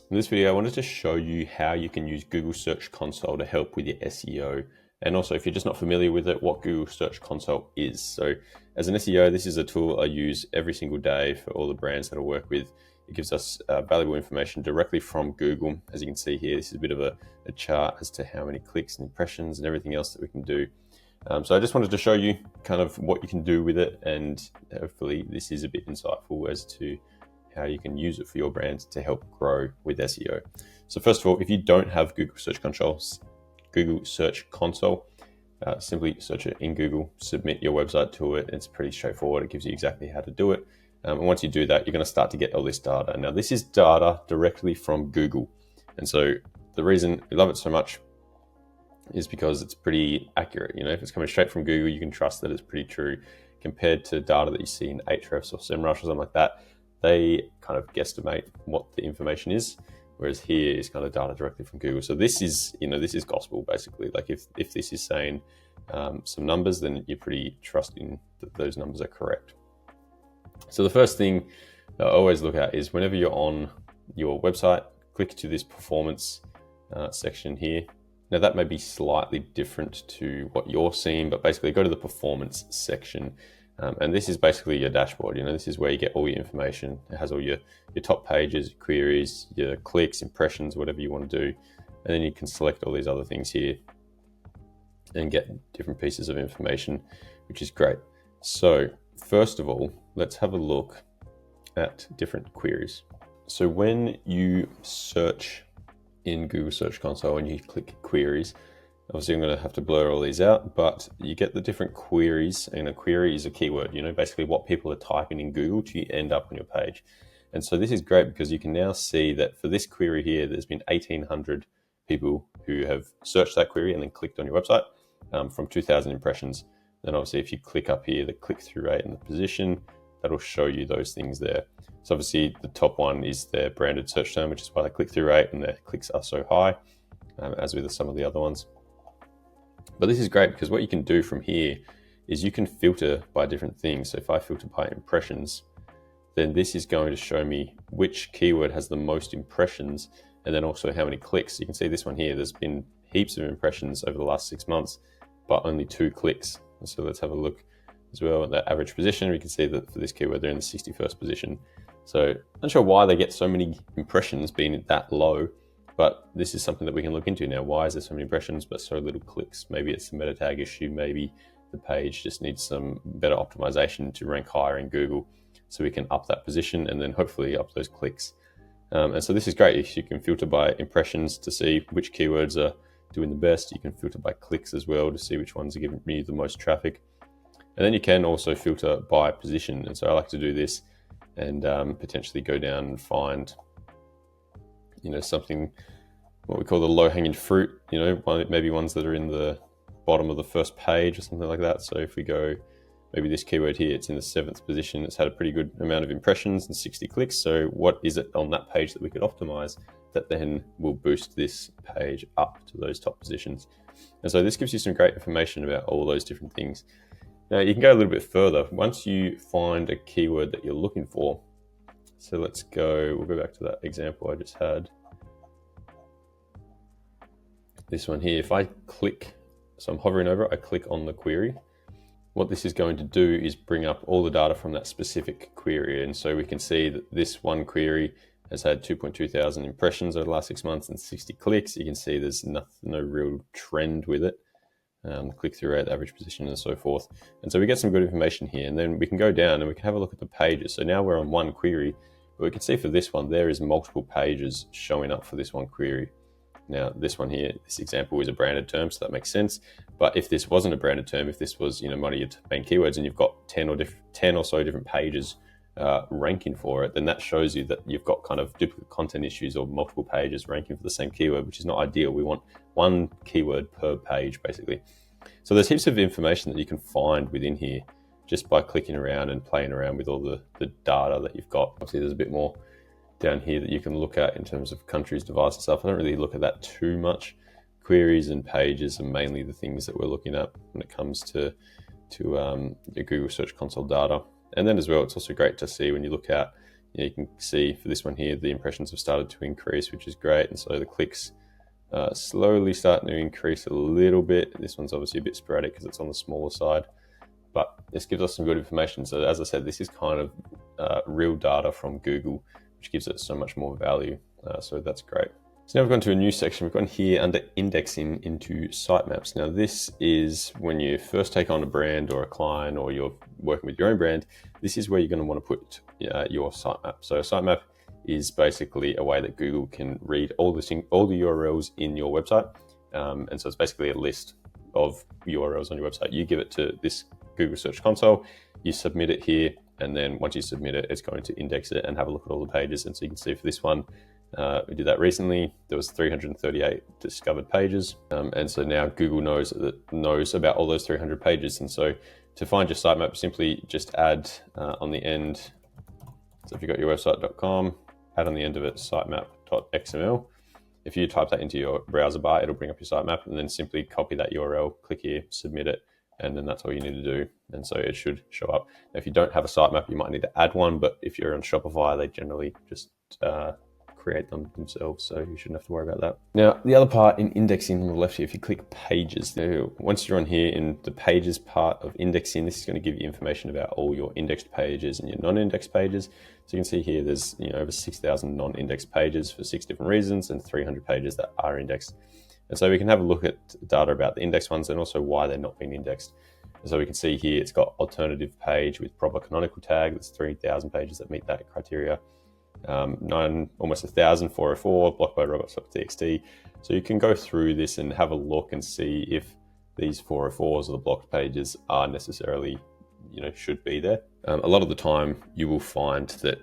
In this video, I wanted to show you how you can use Google Search Console to help with your SEO. And also, if you're just not familiar with it, what Google Search Console is. So as an SEO, this is a tool I use every single day for all the brands that I work with. It gives us valuable information directly from Google. As you can see here, this is a bit of a chart as to how many clicks and impressions and everything else that we can do. So I just wanted to show you kind of what you can do with it, and hopefully this is a bit insightful as to how you can use it for your brand to help grow with SEO. So first of all, if you don't have Google Search Console, simply search it in Google, submit your website to it. It's pretty straightforward. It gives you exactly how to do it. And once you do that, you're going to start to get all this data. Now, this is data directly from Google. And so the reason we love it so much is because it's pretty accurate. You know, if it's coming straight from Google, you can trust that it's pretty true compared to data that you see in Ahrefs or SEMrush or something like that. They kind of guesstimate what the information is, whereas here is kind of data directly from Google. So this is, this is gospel basically. Like if this is saying some numbers, then you're pretty trusting that those numbers are correct. So the first thing that I always look at is whenever you're on your website, click to this performance section here. Now that may be slightly different to what you're seeing, but basically go to the performance section. And this is basically your dashboard. This is where you get all your information. It has all your top pages, queries, your clicks, impressions, whatever you want to do. And then you can select all these other things here and get different pieces of information, which is great. So first of all, let's have a look at different queries. So when you search in Google Search Console and you click queries, obviously I'm going to have to blur all these out, but you get the different queries, and a query is a keyword, basically what people are typing in Google to end up on your page. And so this is great because you can now see that for this query here, there's been 1,800 people who have searched that query and then clicked on your website from 2,000 impressions. Then obviously if you click up here, the click-through rate and the position, that'll show you those things there. So obviously the top one is their branded search term, which is why the click-through rate and their clicks are so high, as with some of the other ones. But this is great because what you can do from here is you can filter by different things. So if I filter by impressions, then this is going to show me which keyword has the most impressions and then also how many clicks. You can see this one here, there's been heaps of impressions over the last 6 months, but only 2 clicks. So let's have a look as well at that average position. We can see that for this keyword, they're in the 61st position. So not sure why they get so many impressions being that low, but this is something that we can look into now. Why is there so many impressions but so little clicks? Maybe it's a meta tag issue. Maybe the page just needs some better optimization to rank higher in Google, so we can up that position and then hopefully up those clicks. And so this is great. If you can filter by impressions to see which keywords are doing the best. You can filter by clicks as well to see which ones are giving me the most traffic. And then you can also filter by position. And so I like to do this and potentially go down and find something, what we call the low-hanging fruit, maybe ones that are in the bottom of the first page or something like that. So if we go, maybe this keyword here, it's in the 7th position, it's had a pretty good amount of impressions and 60 clicks. So what is it on that page that we could optimize that then will boost this page up to those top positions? And so this gives you some great information about all those different things. Now you can go a little bit further. Once you find a keyword that you're looking for, so we'll go back to that example I just had. This one here, if I click, so I'm hovering over it, I click on the query. What this is going to do is bring up all the data from that specific query. And so we can see that this one query has had 2.2 thousand impressions over the last 6 months and 60 clicks. You can see there's no real trend with it. The click-through rate, the average position, and so forth. And so we get some good information here, and then we can go down and we can have a look at the pages. So now we're on one query, but we can see for this one, there is multiple pages showing up for this one query. Now this one here, this example is a branded term, so that makes sense. But if this wasn't a branded term, if this was one of your main keywords and you've got 10 or so different pages ranking for it, then that shows you that you've got kind of duplicate content issues or multiple pages ranking for the same keyword, which is not ideal. We want one keyword per page basically. So there's heaps of information that you can find within here just by clicking around and playing around with all the data that you've got. Obviously there's a bit more down here that you can look at in terms of countries, device and stuff. I don't really look at that too much. Queries and pages are mainly the things that we're looking at when it comes to your Google Search Console data. And then as well, it's also great to see when you look at you can see for this one here, the impressions have started to increase, which is great. And so the clicks slowly starting to increase a little bit. This one's obviously a bit sporadic because it's on the smaller side, but this gives us some good information. So as I said, this is kind of real data from Google, which gives it so much more value. So that's great. So now we've gone to a new section. We've gone here under indexing into sitemaps. Now this is when you first take on a brand or a client, or you're working with your own brand, this is where you're going to want to put your sitemap. So a sitemap is basically a way that Google can read all the URLs in your website. And so it's basically a list of URLs on your website. You give it to this Google Search Console, you submit it here, and then once you submit it, it's going to index it and have a look at all the pages. And so you can see for this one, we did that recently. There was 338 discovered pages, and so now Google knows about all those 300 pages. And so to find your sitemap, simply just add on the end. So if you've got your website.com, add on the end of it sitemap.xml. If you type that into your browser bar, it'll bring up your sitemap, and then simply copy that URL, click here, submit it, and then that's all you need to do. And so it should show up. Now, if you don't have a sitemap, you might need to add one, but if you're on Shopify, they generally just create them themselves, so you shouldn't have to worry about that. Now, the other part in indexing on the left here, if you click pages, now, once you're on here in the pages part of indexing, this is going to give you information about all your indexed pages and your non-indexed pages. So you can see here, there's over 6,000 non-indexed pages for 6 different reasons, and 300 pages that are indexed. And so we can have a look at data about the indexed ones and also why they're not being indexed. And so we can see here, it's got alternative page with proper canonical tag. There's 3,000 pages that meet that criteria. Almost 1,000, 404, blocked by robots.txt. So you can go through this and have a look and see if these 404s or the blocked pages are necessarily, should be there. A lot of the time you will find that,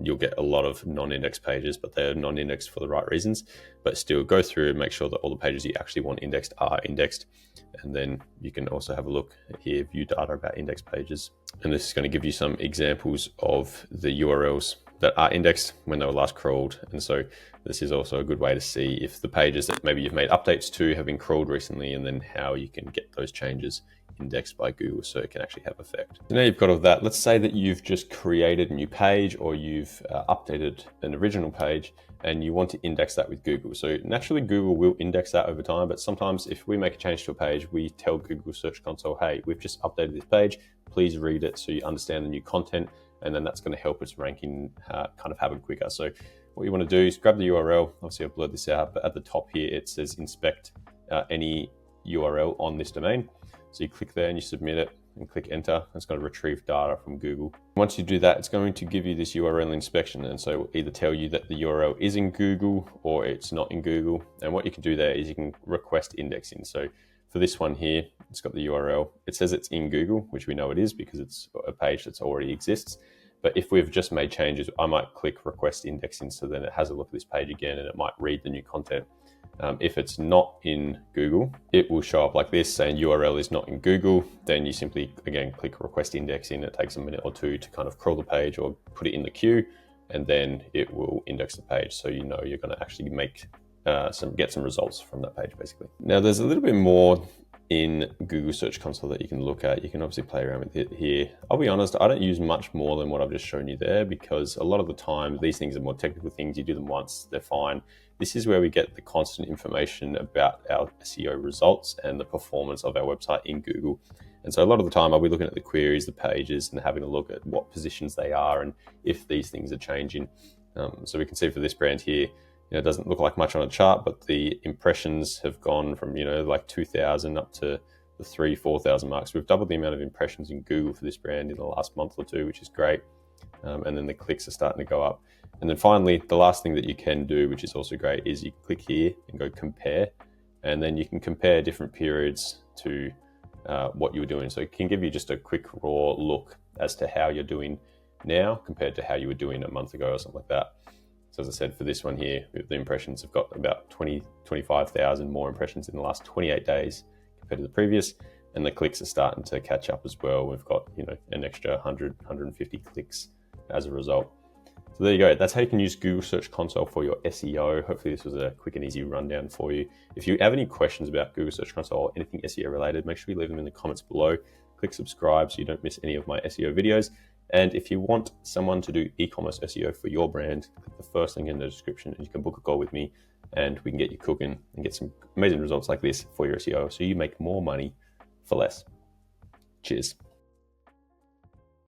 you'll get a lot of non-indexed pages, but they're non-indexed for the right reasons. But still, go through and make sure that all the pages you actually want indexed are indexed. And then you can also have a look here, view data about indexed pages. And this is going to give you some examples of the URLs that are indexed when they were last crawled. And so this is also a good way to see if the pages that maybe you've made updates to have been crawled recently, and then how you can get those changes indexed by Google so it can actually have effect. So now you've got all of that. Let's say that you've just created a new page, or you've updated an original page, and you want to index that with Google. So naturally Google will index that over time, but sometimes if we make a change to a page, we tell Google Search Console, hey, we've just updated this page, please read it so you understand the new content, and then that's going to help its ranking kind of happen quicker. So what you want to do is grab the URL. Obviously I've blurred this out, but at the top here, it says inspect any URL on this domain. So you click there and you submit it and click enter. It's going to retrieve data from Google. Once you do that, it's going to give you this URL inspection. And so it will either tell you that the URL is in Google or it's not in Google. And what you can do there is you can request indexing. So for this one here, it's got the URL. It says it's in Google, which we know it is because it's a page that's already exists. But if we've just made changes, I might click request indexing. So then it has a look at this page again and it might read the new content. If it's not in Google, it will show up like this saying URL is not in Google. Then you simply, again, click request indexing. It takes a minute or two to kind of crawl the page or put it in the queue, and then it will index the page. So you're going to actually make get some results from that page, basically. Now, there's a little bit more in Google Search Console that you can look at. You can obviously play around with it here. I'll be honest, I don't use much more than what I've just shown you there, because a lot of the time, these things are more technical things. You do them once, they're fine. This is where we get the constant information about our SEO results and the performance of our website in Google. And so a lot of the time I'll be looking at the queries, the pages, and having a look at what positions they are and if these things are changing. So we can see for this brand here, it doesn't look like much on a chart, but the impressions have gone from, like 2,000 up to the 3,000-4,000 marks. We've doubled the amount of impressions in Google for this brand in the last month or two, which is great. And then the clicks are starting to go up. And then finally, the last thing that you can do, which is also great, is you click here and go compare. And then you can compare different periods to what you were doing. So it can give you just a quick raw look as to how you're doing now compared to how you were doing a month ago or something like that. So as I said, for this one here, the impressions have got about 25,000 more impressions in the last 28 days compared to the previous. And the clicks are starting to catch up as well. We've got, an extra 100, 150 clicks as a result. So there you go. That's how you can use Google Search Console for your SEO. Hopefully this was a quick and easy rundown for you. If you have any questions about Google Search Console or anything SEO related, make sure you leave them in the comments below. Click subscribe so you don't miss any of my SEO videos. And if you want someone to do e-commerce SEO for your brand, click the first link in the description and you can book a call with me and we can get you cooking and get some amazing results like this for your SEO so you make more money for less. Cheers.